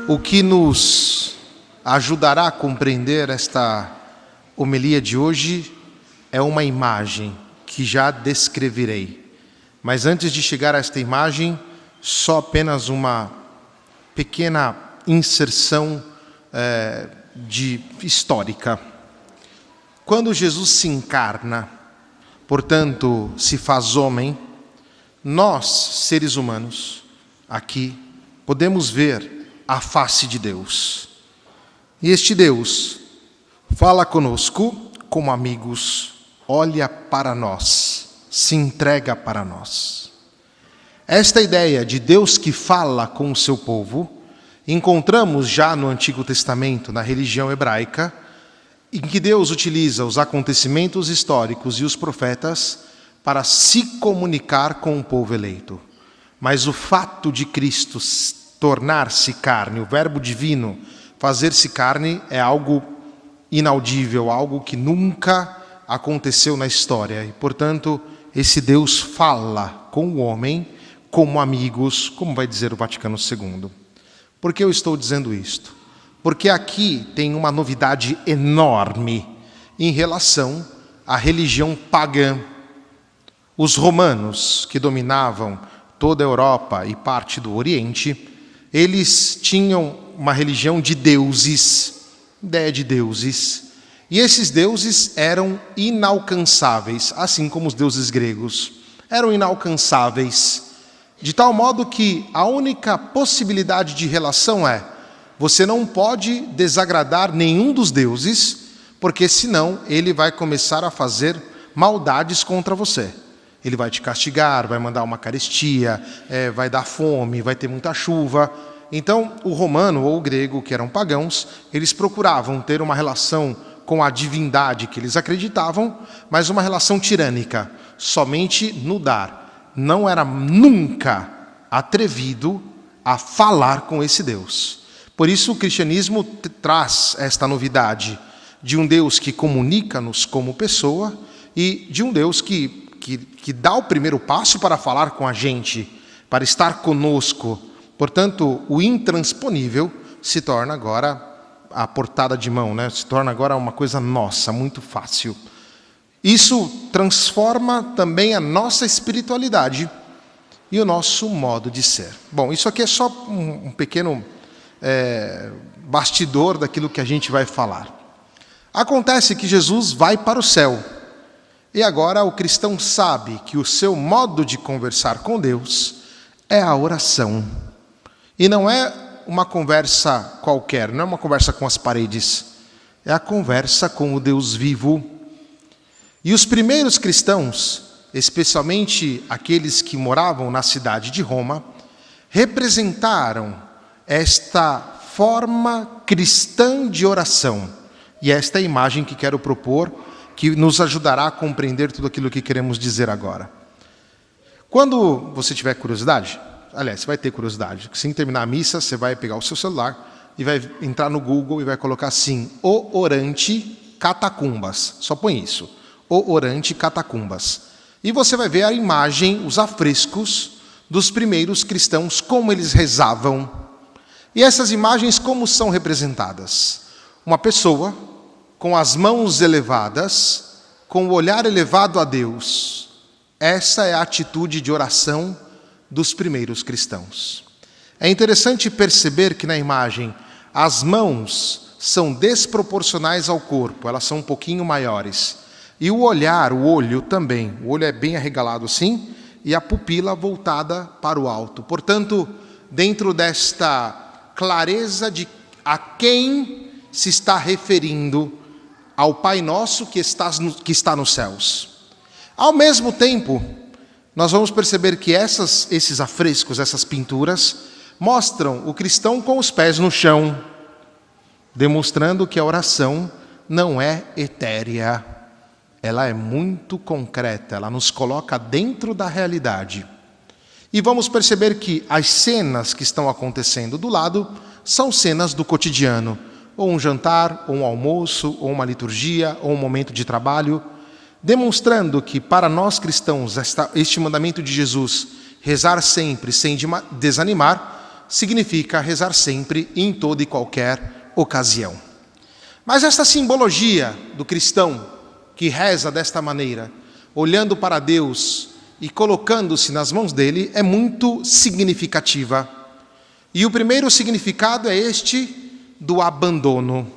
O que nos ajudará a compreender esta homilia de hoje é uma imagem que já descreverei. Mas antes de chegar a esta imagem, só apenas uma pequena inserção histórica. Quando Jesus se encarna, portanto, se faz homem, nós, seres humanos, aqui, podemos ver a face de Deus. E este Deus fala conosco como amigos, olha para nós, se entrega para nós. Esta ideia de Deus que fala com o seu povo, encontramos já no Antigo Testamento, na religião hebraica, em que Deus utiliza os acontecimentos históricos e os profetas para se comunicar com o povo eleito. Mas o fato de Cristo tornar-se carne, o verbo divino fazer-se carne, é algo inaudível, algo que nunca aconteceu na história. E, portanto, esse Deus fala com o homem como amigos, como vai dizer o Vaticano II. Por que eu estou dizendo isto? Porque aqui tem uma novidade enorme em relação à religião pagã. Os romanos, que dominavam toda a Europa e parte do Oriente, eles tinham uma religião de deuses, ideia de deuses, e esses deuses eram inalcançáveis, assim como os deuses gregos eram inalcançáveis, de tal modo que a única possibilidade de relação é: você não pode desagradar nenhum dos deuses, porque senão ele vai começar a fazer maldades contra você. Ele vai te castigar, vai mandar uma carestia, vai dar fome, vai ter muita chuva. Então, o romano ou o grego, que eram pagãos, eles procuravam ter uma relação com a divindade que eles acreditavam, mas uma relação tirânica, somente no dar. Não era nunca atrevido a falar com esse Deus. Por isso o cristianismo traz esta novidade de um Deus que comunica-nos como pessoa e de um Deus que dá o primeiro passo para falar com a gente, para estar conosco. Portanto, o intransponível se torna agora a portada de mão, né? Se torna agora uma coisa nossa, muito fácil. Isso transforma também a nossa espiritualidade e o nosso modo de ser. Bom, isso aqui é só um pequeno bastidor daquilo que a gente vai falar. Acontece que Jesus vai para o céu. E agora o cristão sabe que o seu modo de conversar com Deus é a oração. E não é uma conversa qualquer, não é uma conversa com as paredes. É a conversa com o Deus vivo. E os primeiros cristãos, especialmente aqueles que moravam na cidade de Roma, representaram esta forma cristã de oração. E esta é a imagem que quero propor, que nos ajudará a compreender tudo aquilo que queremos dizer agora. Quando você tiver curiosidade, aliás, você vai ter curiosidade, assim que terminar a missa, você vai pegar o seu celular e vai entrar no Google e vai colocar assim: O Orante Catacumbas. Só põe isso, O Orante Catacumbas. E você vai ver a imagem, os afrescos dos primeiros cristãos, como eles rezavam. E essas imagens como são representadas? Uma pessoa com as mãos elevadas, com o olhar elevado a Deus. Essa é a atitude de oração dos primeiros cristãos. É interessante perceber que na imagem as mãos são desproporcionais ao corpo, elas são um pouquinho maiores. E o olhar, o olho também, o olho é bem arregalado assim, e a pupila voltada para o alto. Portanto, dentro desta clareza de a quem se está referindo, ao Pai Nosso que está nos céus. Ao mesmo tempo, nós vamos perceber que esses afrescos, essas pinturas, mostram o cristão com os pés no chão, demonstrando que a oração não é etérea, ela é muito concreta, ela nos coloca dentro da realidade. E vamos perceber que as cenas que estão acontecendo do lado são cenas do cotidiano, ou um jantar, ou um almoço, ou uma liturgia, ou um momento de trabalho, demonstrando que para nós cristãos este mandamento de Jesus, rezar sempre sem desanimar, significa rezar sempre e em toda e qualquer ocasião. Mas esta simbologia do cristão que reza desta maneira, olhando para Deus e colocando-se nas mãos dele, é muito significativa. E o primeiro significado é este do abandono.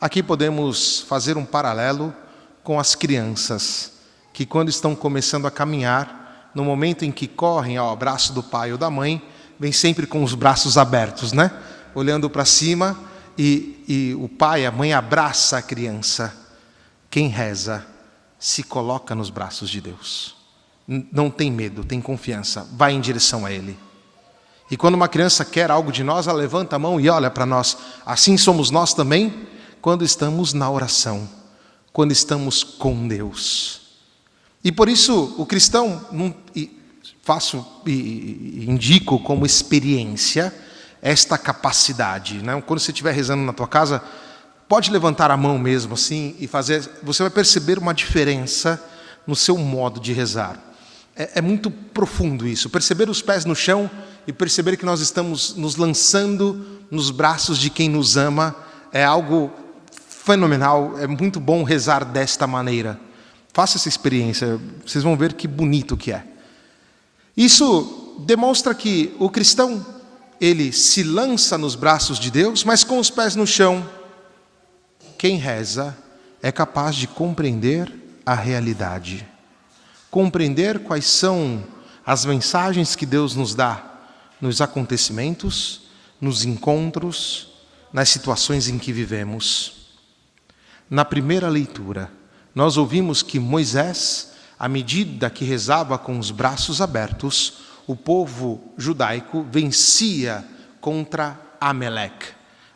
Aqui podemos fazer um paralelo com as crianças, que quando estão começando a caminhar, no momento em que correm ao abraço do pai ou da mãe, vem sempre com os braços abertos, né? Olhando para cima, e o pai, a mãe abraça a criança. Quem reza se coloca nos braços de Deus. Não tem medo, tem confiança, vai em direção a Ele. E quando uma criança quer algo de nós, ela levanta a mão e olha para nós. Assim somos nós também, quando estamos na oração, quando estamos com Deus. E por isso o cristão, indico como experiência esta capacidade, né? Quando você estiver rezando na tua casa, pode levantar a mão mesmo assim e fazer, você vai perceber uma diferença no seu modo de rezar. É muito profundo isso, perceber os pés no chão e perceber que nós estamos nos lançando nos braços de quem nos ama, é algo fenomenal, é muito bom rezar desta maneira. Faça essa experiência, vocês vão ver que bonito que é. Isso demonstra que o cristão, ele se lança nos braços de Deus, mas com os pés no chão. Quem reza é capaz de compreender a realidade, compreender quais são as mensagens que Deus nos dá nos acontecimentos, nos encontros, nas situações em que vivemos. Na primeira leitura, nós ouvimos que Moisés, à medida que rezava com os braços abertos, o povo judaico vencia contra Ameleque.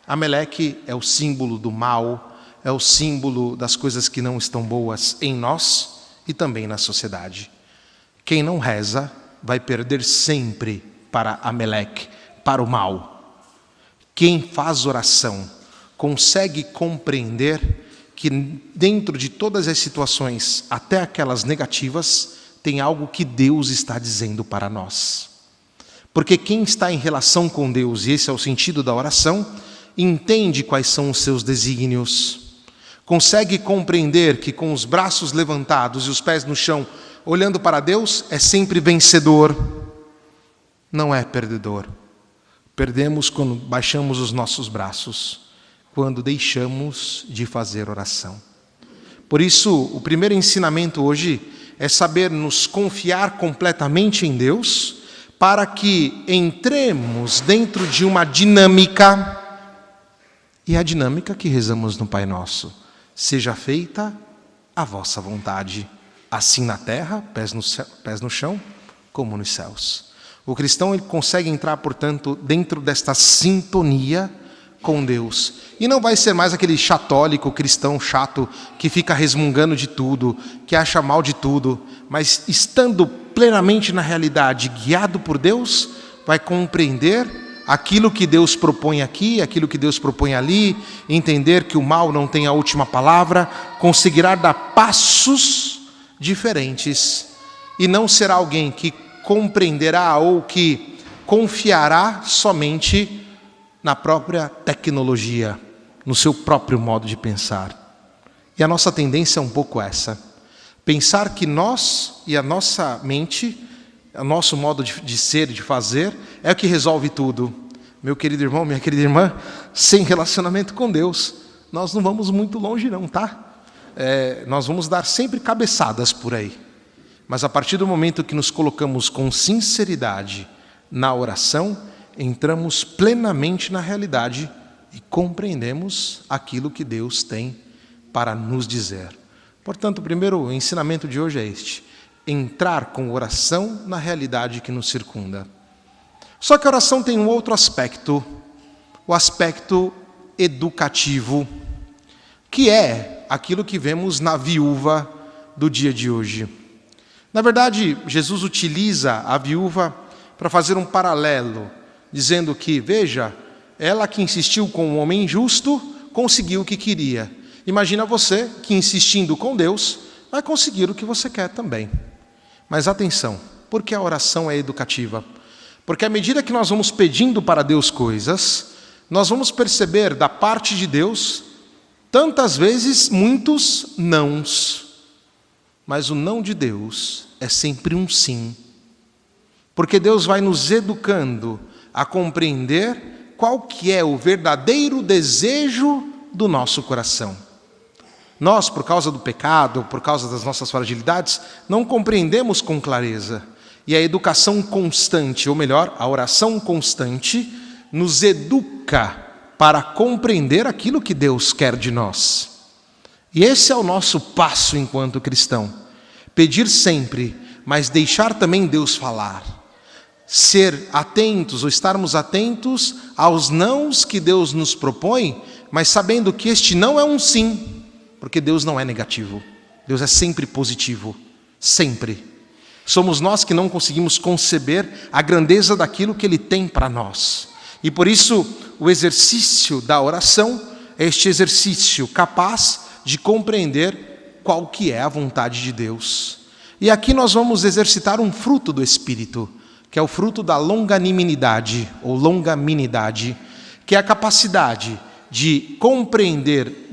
Ameleque é o símbolo do mal, é o símbolo das coisas que não estão boas em nós e também na sociedade. Quem não reza vai perder sempre para Ameleque, para o mal. Quem faz oração consegue compreender que dentro de todas as situações, até aquelas negativas, tem algo que Deus está dizendo para nós. Porque quem está em relação com Deus, e esse é o sentido da oração, entende quais são os seus desígnios, consegue compreender que com os braços levantados e os pés no chão, olhando para Deus, é sempre vencedor, não é perdedor. Perdemos quando baixamos os nossos braços, quando deixamos de fazer oração. Por isso, o primeiro ensinamento hoje é saber nos confiar completamente em Deus, para que entremos dentro de uma dinâmica, e a dinâmica que rezamos no Pai Nosso: seja feita a vossa vontade, assim na terra, pés no chão, como nos céus. O cristão, ele consegue entrar, portanto, dentro desta sintonia com Deus. E não vai ser mais aquele católico, cristão chato, que fica resmungando de tudo, que acha mal de tudo, mas estando plenamente na realidade, guiado por Deus, vai compreender aquilo que Deus propõe aqui, aquilo que Deus propõe ali, entender que o mal não tem a última palavra, conseguirá dar passos diferentes e não será alguém que compreenderá ou que confiará somente na própria tecnologia, no seu próprio modo de pensar. E a nossa tendência é um pouco essa: pensar que nós e a nossa mente, o nosso modo de ser e de fazer, é o que resolve tudo. Meu querido irmão, minha querida irmã, sem relacionamento com Deus, nós não vamos muito longe não, tá? Nós vamos dar sempre cabeçadas por aí. Mas a partir do momento que nos colocamos com sinceridade na oração, entramos plenamente na realidade e compreendemos aquilo que Deus tem para nos dizer. Portanto, o primeiro ensinamento de hoje é este: entrar com oração na realidade que nos circunda. Só que a oração tem um outro aspecto, o aspecto educativo, que é aquilo que vemos na viúva do dia de hoje. Na verdade, Jesus utiliza a viúva para fazer um paralelo, dizendo que, veja, ela que insistiu com um homem justo, conseguiu o que queria. Imagina você que, insistindo com Deus, vai conseguir o que você quer também. Mas atenção, porque a oração é educativa? Porque à medida que nós vamos pedindo para Deus coisas, nós vamos perceber da parte de Deus, tantas vezes, muitos nãos. Mas o não de Deus é sempre um sim. Porque Deus vai nos educando a compreender qual que é o verdadeiro desejo do nosso coração. Nós, por causa do pecado, por causa das nossas fragilidades, não compreendemos com clareza. E a educação constante, ou melhor, a oração constante, nos educa para compreender aquilo que Deus quer de nós. E esse é o nosso passo enquanto cristão. Pedir sempre, mas deixar também Deus falar. Ser atentos ou estarmos atentos aos nãos que Deus nos propõe, mas sabendo que este não é um sim, porque Deus não é negativo. Deus é sempre positivo, sempre. Somos nós que não conseguimos conceber a grandeza daquilo que Ele tem para nós. E por isso, o exercício da oração é este exercício capaz de compreender qual que é a vontade de Deus. E aqui nós vamos exercitar um fruto do Espírito, que é o fruto da longanimidade, ou longanimidade, que é a capacidade de compreender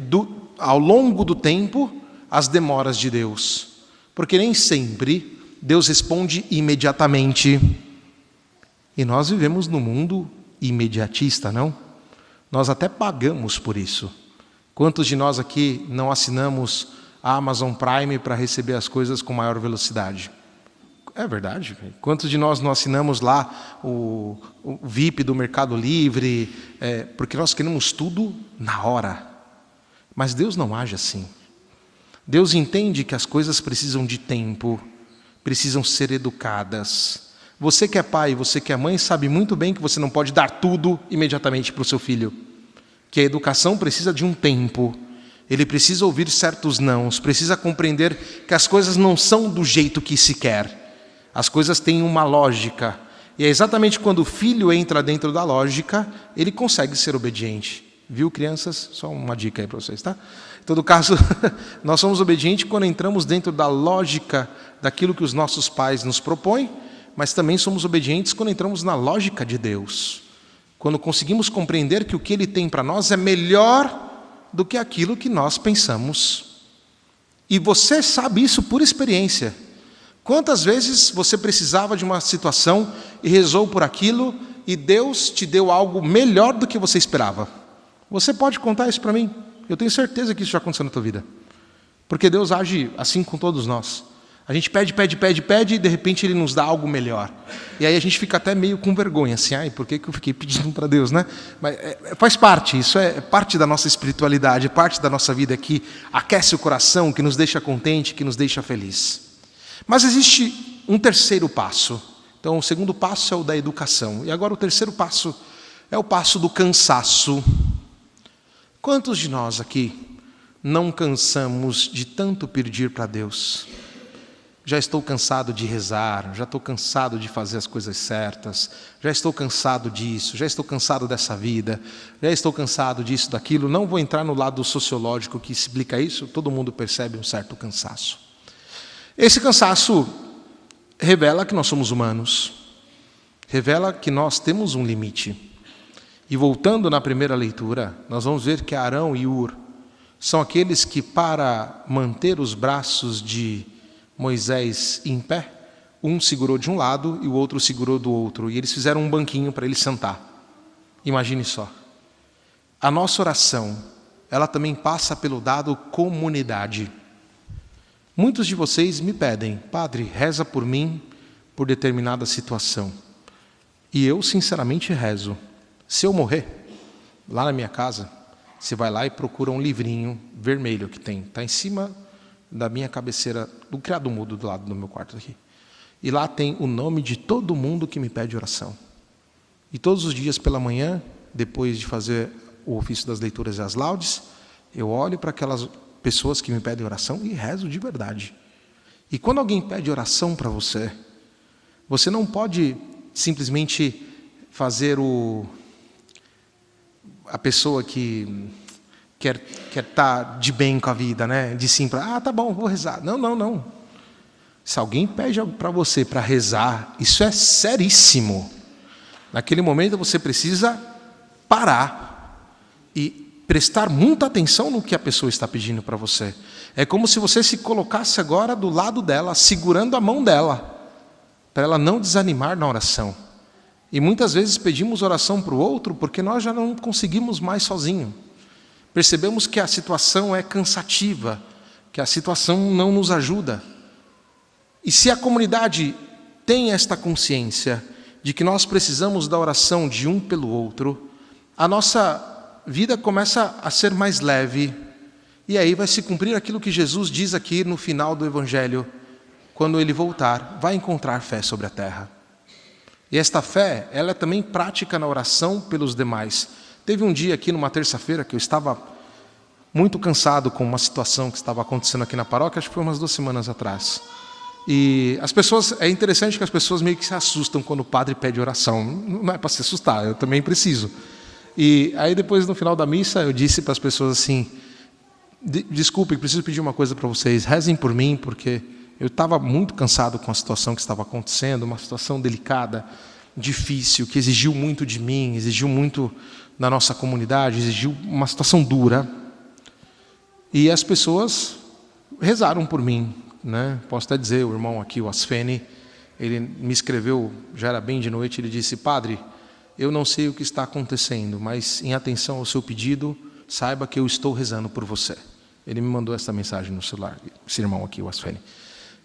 ao longo do tempo as demoras de Deus. Porque nem sempre Deus responde imediatamente. E nós vivemos num mundo imediatista, não? Nós até pagamos por isso. Quantos de nós aqui não assinamos a Amazon Prime para receber as coisas com maior velocidade? É verdade. Quantos de nós não assinamos lá o VIP do Mercado Livre, porque nós queremos tudo na hora. Mas Deus não age assim. Deus entende que as coisas precisam de tempo, precisam ser educadas. Você que é pai, você que é mãe, sabe muito bem que você não pode dar tudo imediatamente para o seu filho. Que a educação precisa de um tempo. Ele precisa ouvir certos nãos, precisa compreender que as coisas não são do jeito que se quer. As coisas têm uma lógica. E é exatamente quando o filho entra dentro da lógica, ele consegue ser obediente. Viu, crianças? Só uma dica aí para vocês, tá? Em todo caso, nós somos obedientes quando entramos dentro da lógica daquilo que os nossos pais nos propõem, mas também somos obedientes quando entramos na lógica de Deus. Quando conseguimos compreender que o que Ele tem para nós é melhor do que aquilo que nós pensamos. E você sabe isso por experiência. Quantas vezes você precisava de uma situação e rezou por aquilo e Deus te deu algo melhor do que você esperava? Você pode contar isso para mim? Eu tenho certeza que isso já aconteceu na tua vida. Porque Deus age assim com todos nós. A gente pede e de repente Ele nos dá algo melhor. E aí a gente fica até meio com vergonha, assim, por que eu fiquei pedindo para Deus, né? Mas faz parte, isso é parte da nossa espiritualidade, parte da nossa vida que aquece o coração, que nos deixa contente, que nos deixa feliz. Mas existe um terceiro passo. Então o segundo passo é o da educação. E agora o terceiro passo é o passo do cansaço. Quantos de nós aqui não cansamos de tanto pedir para Deus? Já estou cansado de rezar, já estou cansado de fazer as coisas certas, já estou cansado disso, já estou cansado dessa vida, já estou cansado disso, daquilo. Não vou entrar no lado sociológico que explica isso, todo mundo percebe um certo cansaço. Esse cansaço revela que nós somos humanos, revela que nós temos um limite. E voltando na primeira leitura, nós vamos ver que Arão e Hur são aqueles que, para manter os braços de Moisés em pé, um segurou de um lado e o outro segurou do outro. E eles fizeram um banquinho para ele sentar. Imagine só. A nossa oração, ela também passa pelo dado comunidade. Muitos de vocês me pedem, Padre, reza por mim por determinada situação. E eu, sinceramente, rezo. Se eu morrer, lá na minha casa, você vai lá e procura um livrinho vermelho que tem. Está em cima da minha cabeceira, do criado mudo do lado do meu quarto aqui. E lá tem o nome de todo mundo que me pede oração. E todos os dias pela manhã, depois de fazer o ofício das leituras e as laudes, eu olho para aquelas pessoas que me pedem oração e rezo de verdade. E quando alguém pede oração para você, você não pode simplesmente fazer a pessoa que quer estar de bem com a vida, né? De sim para, tá bom, vou rezar. Não. Se alguém pede para você para rezar, isso é seríssimo. Naquele momento você precisa parar e prestar muita atenção no que a pessoa está pedindo para você. É como se você se colocasse agora do lado dela, segurando a mão dela, para ela não desanimar na oração. E muitas vezes pedimos oração para o outro porque nós já não conseguimos mais sozinho. Percebemos que a situação é cansativa, que a situação não nos ajuda. E se a comunidade tem esta consciência de que nós precisamos da oração de um pelo outro, a nossa vida começa a ser mais leve, e aí vai se cumprir aquilo que Jesus diz aqui no final do Evangelho: quando Ele voltar, vai encontrar fé sobre a terra. E esta fé, ela é também prática na oração pelos demais. Teve um dia aqui, numa terça-feira, que eu estava muito cansado com uma situação que estava acontecendo aqui na paróquia, acho que foi umas 2 semanas atrás. E as pessoas, é interessante que as pessoas meio que se assustam quando o padre pede oração. Não é para se assustar, eu também preciso. E aí depois, no final da missa, eu disse para as pessoas assim: desculpe, preciso pedir uma coisa para vocês, rezem por mim, porque eu estava muito cansado com a situação que estava acontecendo, uma situação delicada, difícil, que exigiu muito de mim, exigiu muito da nossa comunidade, exigiu uma situação dura. E as pessoas rezaram por mim, né? Posso até dizer, o irmão aqui, o Asfene, ele me escreveu, já era bem de noite, ele disse: padre, eu não sei o que está acontecendo, mas em atenção ao seu pedido, saiba que eu estou rezando por você. Ele me mandou essa mensagem no celular, esse irmão aqui, o Asfene.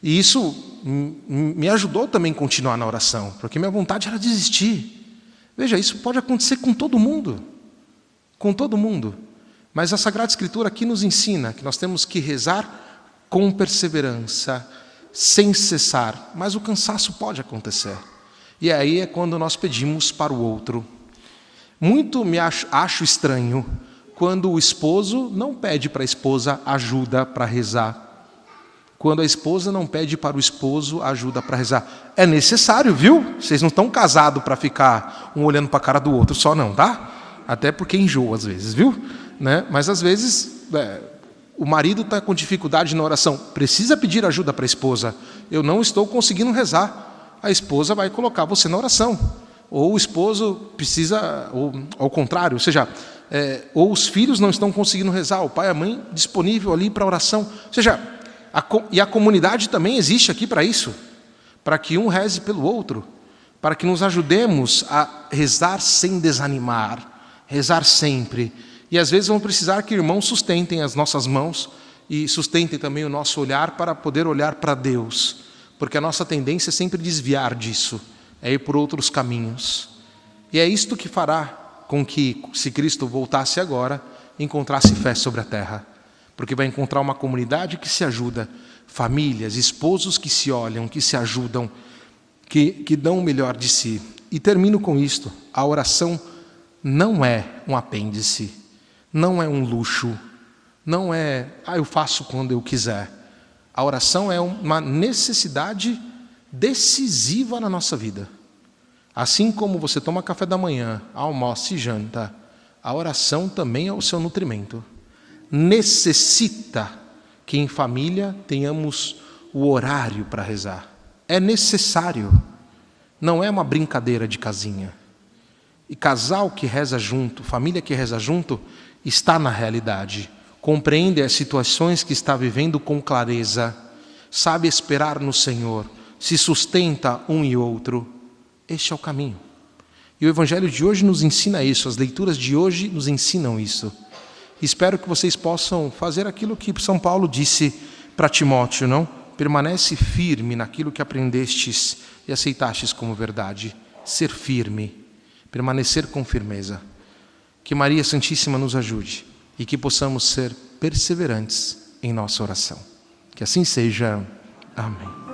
E isso me ajudou também a continuar na oração, porque minha vontade era desistir. Veja, isso pode acontecer com todo mundo. Com todo mundo. Mas a Sagrada Escritura aqui nos ensina que nós temos que rezar com perseverança, sem cessar. Mas o cansaço pode acontecer. E aí é quando nós pedimos para o outro. Muito me acho estranho quando o esposo não pede para a esposa ajuda para rezar. Quando a esposa não pede para o esposo ajuda para rezar. É necessário, viu? Vocês não estão casados para ficar um olhando para a cara do outro só não, tá? Até porque enjoa às vezes, viu? Né? Mas às vezes o marido está com dificuldade na oração, precisa pedir ajuda para a esposa. Eu não estou conseguindo rezar. A esposa vai colocar você na oração. Ou o esposo precisa, ou ao contrário, ou seja, ou os filhos não estão conseguindo rezar, o pai e a mãe disponível ali para a oração. Ou seja, e a comunidade também existe aqui para isso, para que um reze pelo outro, para que nos ajudemos a rezar sem desanimar, rezar sempre. E às vezes vamos precisar que irmãos sustentem as nossas mãos e sustentem também o nosso olhar para poder olhar para Deus, porque a nossa tendência é sempre desviar disso, é ir por outros caminhos. E é isto que fará com que, se Cristo voltasse agora, encontrasse fé sobre a terra. Porque vai encontrar uma comunidade que se ajuda, famílias, esposos que se olham, que se ajudam, que dão o melhor de si. E termino com isto: a oração não é um apêndice, não é um luxo, não é, eu faço quando eu quiser. A oração é uma necessidade decisiva na nossa vida. Assim como você toma café da manhã, almoça e janta, a oração também é o seu nutrimento. Necessita que em família tenhamos o horário para rezar. É necessário. Não é uma brincadeira de casinha. E casal que reza junto, família que reza junto, está na realidade. Compreende as situações que está vivendo com clareza. Sabe esperar no Senhor. Se sustenta um e outro. Este é o caminho. E o Evangelho de hoje nos ensina isso. As leituras de hoje nos ensinam isso. Espero que vocês possam fazer aquilo que São Paulo disse para Timóteo, não? Permanece firme naquilo que aprendestes e aceitastes como verdade. Ser firme, permanecer com firmeza. Que Maria Santíssima nos ajude e que possamos ser perseverantes em nossa oração. Que assim seja. Amém.